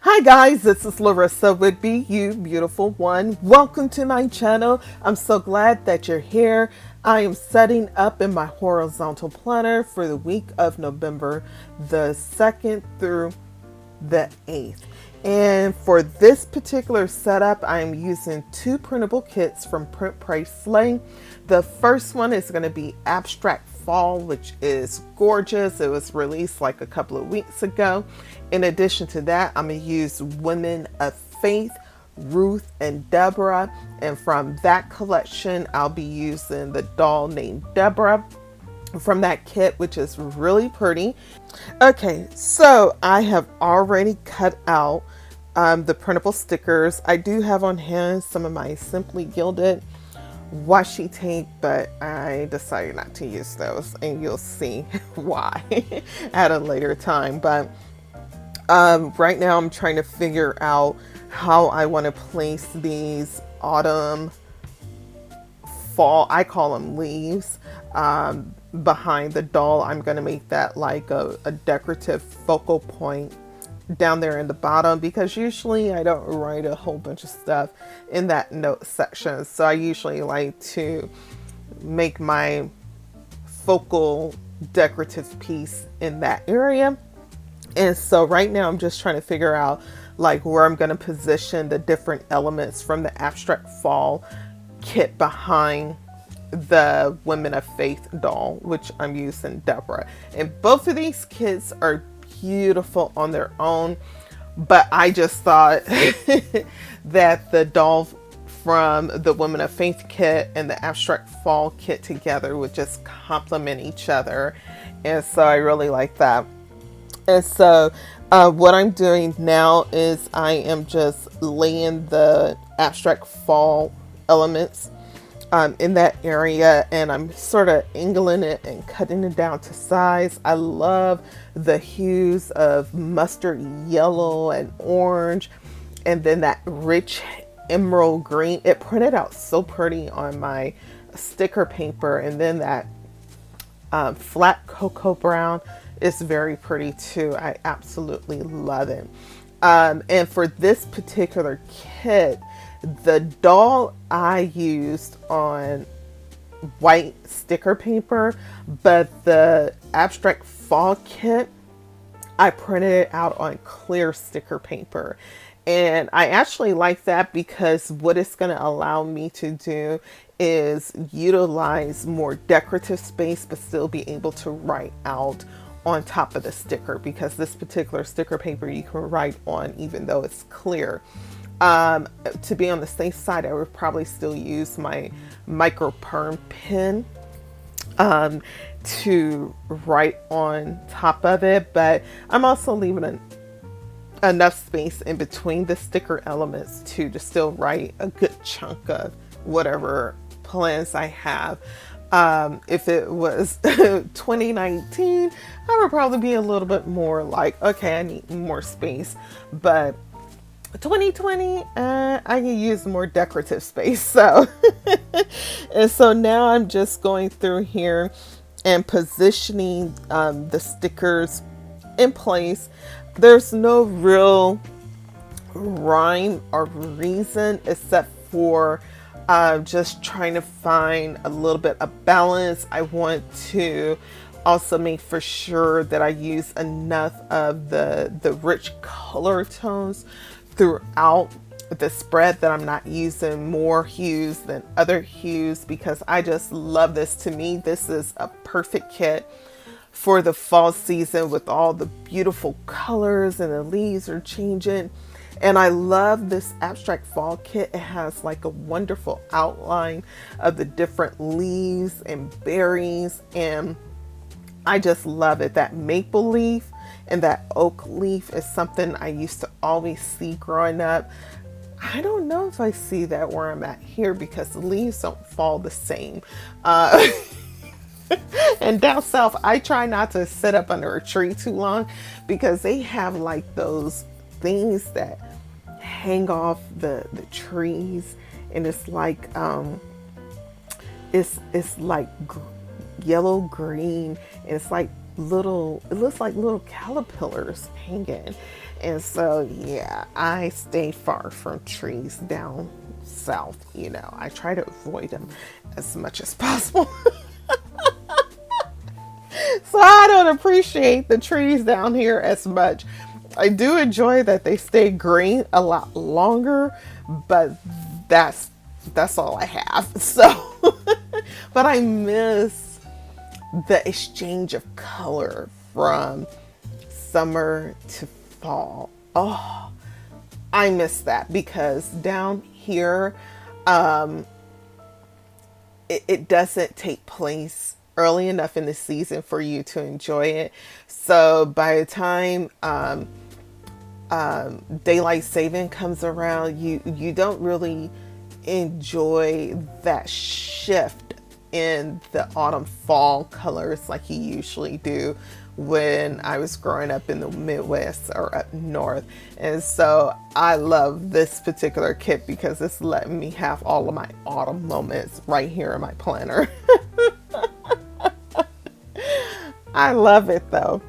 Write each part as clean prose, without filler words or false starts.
Hi guys, this is Larrissa with Be You Beautiful One. Welcome to my channel. I'm so glad that you're here. I am setting up in my horizontal planner for the week of November the 2nd through the 8th. And for this particular setup, I'm using two printable kits from Print Price Slay. The first one is going to be Abstract Fall, which is gorgeous. It was released like a couple of weeks ago. In addition to that, I'm going to use Women of Faith, Ruth and Deborah. And from that collection, I'll be using the doll named Deborah from that kit, which is really pretty. Okay, so I have already cut out the printable stickers. I do have on hand some of my Simply Gilded washi tape, but I decided not to use those, and you'll see why at a later time. But right now I'm trying to figure out how I want to place these autumn fall, I call them leaves, behind the doll. I'm going to make that like a decorative focal point down there in the bottom, because usually I don't write a whole bunch of stuff in that note section. So I usually like to make my focal decorative piece in that area. And so right now I'm just trying to figure out like where I'm going to position the different elements from the Abstract Fall kit behind the Women of Faith doll, which I'm using Deborah. And both of these kits are beautiful on their own, but I just thought that the doll from the Women of Faith kit and the Abstract Fall kit together would just complement each other. And so I really like that. And so what I'm doing now is I am just laying the Abstract Fall elements in that area, and I'm sort of angling it and cutting it down to size. I love the hues of mustard yellow and orange, and then that rich emerald green. It printed out so pretty on my sticker paper, and then that flat cocoa brown is very pretty too. I absolutely love it. And for this particular kit, the doll I used on white sticker paper, but the Abstract Fall kit, I printed it out on clear sticker paper. And I actually like that because what it's going to allow me to do is utilize more decorative space, but still be able to write out on top of the sticker, because this particular sticker paper you can write on even though it's clear. To be on the safe side, I would probably still use my micro perm pen to write on top of it, but I'm also leaving enough space in between the sticker elements to still write a good chunk of whatever plans I have. If it was 2019, I would probably be a little bit more like, okay, I need more space, but 2020, I can use more decorative space. So, and so now I'm just going through here and positioning the stickers in place. There's no real rhyme or reason except for just trying to find a little bit of balance. I want to also make for sure that I use enough of the rich color tones throughout the spread, that I'm not using more hues than other hues, because I just love this. To me, this is a perfect kit for the fall season with all the beautiful colors, and the leaves are changing. And I love this Abstract Fall kit. It has like a wonderful outline of the different leaves and berries, and I just love it. That maple leaf and that oak leaf is something I used to always see growing up. I don't know if I see that where I'm at here, because the leaves don't fall the same. And down south, I try not to sit up under a tree too long, because they have like those things that hang off the trees, and it's like it's like yellow green, and it's like little, it looks like little caterpillars hanging. And so, yeah, I stay far from trees down south. You know, I try to avoid them as much as possible. So I don't appreciate the trees down here as much. I do enjoy that they stay green a lot longer, but that's that's all I have. So, but I miss the exchange of color from summer to fall. Oh, I miss that because down here, it doesn't take place early enough in the season for you to enjoy it. So by the time daylight saving comes around, you don't really enjoy that shift in the autumn fall colors like you usually do when I was growing up in the Midwest or up north. And so I love this particular kit because it's letting me have all of my autumn moments right here in my planner. I love it though.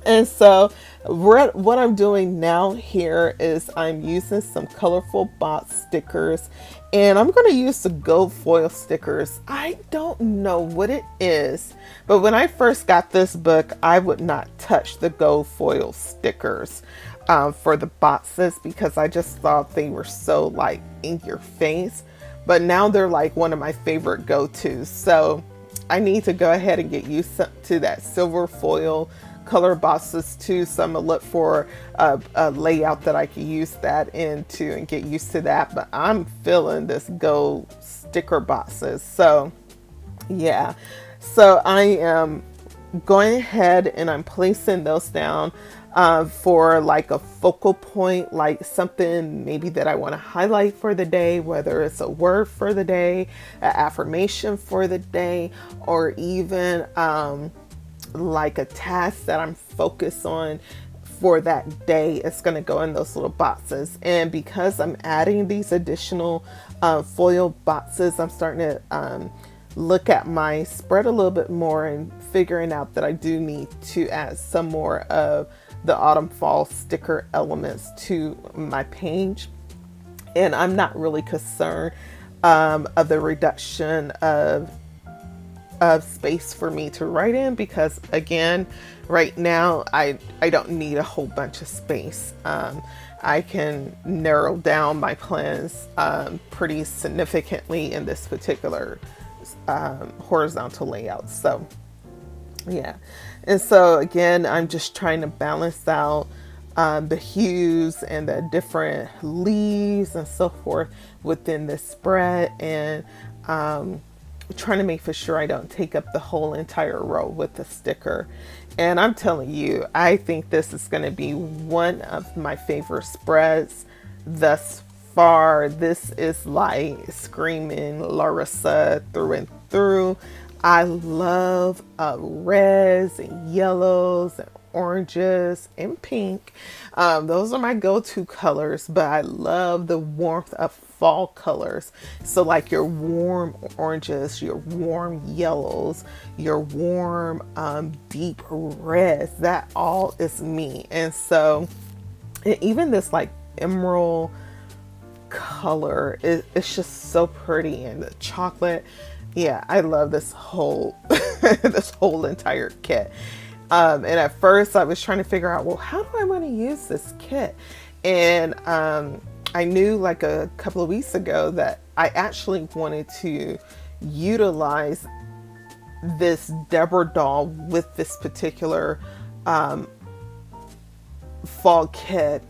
And so what I'm doing now here is I'm using some colorful box stickers, and I'm going to use the gold foil stickers. I don't know what it is, but when I first got this book, I would not touch the gold foil stickers for the boxes because I just thought they were so like in your face. But now they're like one of my favorite go-tos. So I need to go ahead and get used to that silver foil color boxes too. So I'm gonna look for a layout that I can use that into and get used to that. But I'm feeling this gold sticker boxes. So yeah, so I am going ahead and I'm placing those down for like a focal point, like something maybe that I want to highlight for the day, whether it's a word for the day, an affirmation for the day, or even like a task that I'm focused on for that day. It's going to go in those little boxes. And because I'm adding these additional foil boxes, I'm starting to look at my spread a little bit more and figuring out that I do need to add some more of the autumn fall sticker elements to my page. And I'm not really concerned of the reduction of space for me to write in, because again, right now I don't need a whole bunch of space. I can narrow down my plans pretty significantly in this particular horizontal layout. So yeah, and so again, I'm just trying to balance out the hues and the different leaves and so forth within this spread, and trying to make for sure I don't take up the whole entire row with the sticker. And I'm telling you, I think this is going to be one of my favorite spreads thus far. This is like screaming Larrissa through and through. I love reds and yellows and oranges and pink. Those are my go-to colors, but I love the warmth of fall colors. So like your warm oranges, your warm yellows, your warm deep reds, that all is me. And so even this like emerald color, it's just so pretty. And the chocolate, yeah, I love this whole this whole entire kit. And at first I was trying to figure out, well, how do I want to use this kit? And I knew like a couple of weeks ago that I actually wanted to utilize this Deborah doll with this particular fall kit.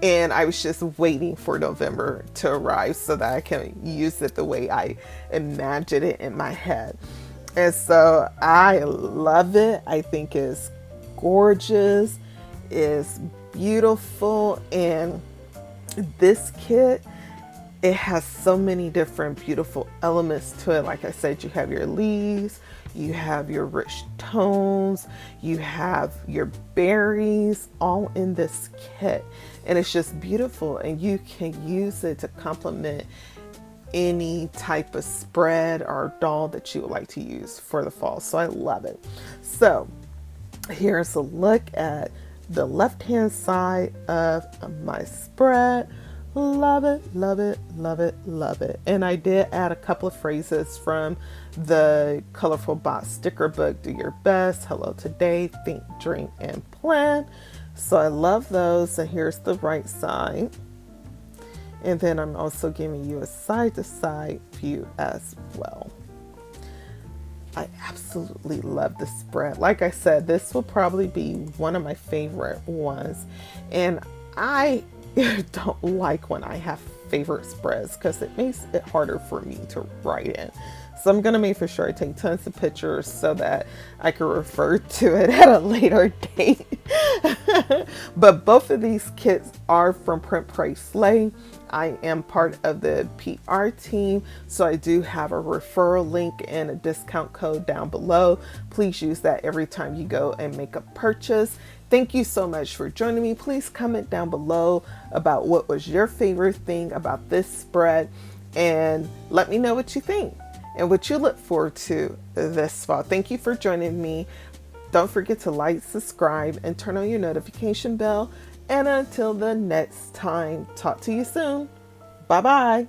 And I was just waiting for November to arrive so that I can use it the way I imagined it in my head. And so I love it. I think it's gorgeous. It's beautiful. And this kit, it has so many different beautiful elements to it. Like I said, you have your leaves, you have your rich tones, you have your berries, all in this kit. And it's just beautiful. And you can use it to complement any type of spread or doll that you would like to use for the fall. So I love it. So here's a look at the left-hand side of my spread. Love it, love it, love it, love it. And I did add a couple of phrases from the Colorful Box sticker book. Do your best, hello today, think, dream, and plan. So I love those. And here's the right side. And then I'm also giving you a side-to-side view as well. I absolutely love the spread. Like I said, this will probably be one of my favorite ones. And I don't like when I have favorite spreads because it makes it harder for me to write in. So I'm going to make for sure I take tons of pictures so that I can refer to it at a later date. But both of these kits are from Print Pray Slay. I am part of the PR team, so I do have a referral link and a discount code down below. Please use that every time you go and make a purchase. Thank you so much for joining me. Please comment down below about what was your favorite thing about this spread and let me know what you think and what you look forward to this fall. Thank you for joining me. Don't forget to like, subscribe, and turn on your notification bell. And until the next time, talk to you soon. Bye-bye.